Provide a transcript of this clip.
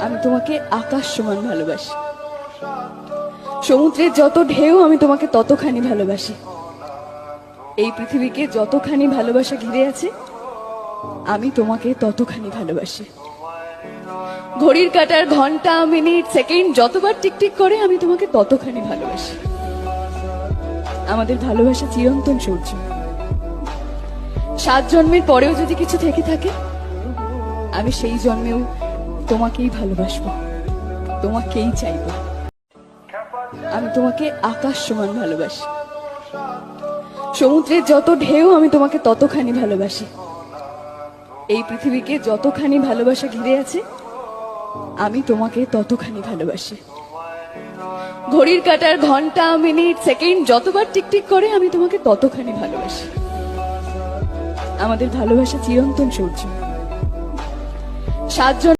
আমি তোমাকে আকাশ সমান ভালোবাসি। সমুদ্রের যত ঢেউ আমি তোমাকে ততখানি ভালোবাসি। এই পৃথিবীকে যতখানি ভালোবাসা ঘিরে আছে আমি তোমাকে ততখানি ভালোবাসি। ঘড়ির কাঁটার ঘন্টা মিনিট সেকেন্ড যতবার টিকটিক করে আমি তোমাকে ততখানি ভালোবাসি। আমাদের ভালোবাসা চিরন্তন সূর্য। 7 জন্মের পরেও যদি কিছু থেকে থাকে আমি সেই জন্মেও তোমাকেই ভালোবাসবো, তোমাকেই চাইবো। আমি তোমাকে আকাশ সমান ভালোবাসি। সমুদ্রের যত ঢেউ আমি তোমাকে ততখানি ভালোবাসি। এই পৃথিবীকে যতখানি ভালোবাসা ঘিরে আছে আমি তোমাকে ততখানি ভালোবাসি। ঘড়ির কাঁটার ঘন্টা মিনিট সেকেন্ড যতবার টিকটিক করে আমি তোমাকে ততখানি ভালোবাসি। আমাদের ভালোবাসা চিরন্তন সূর্য। 7 জন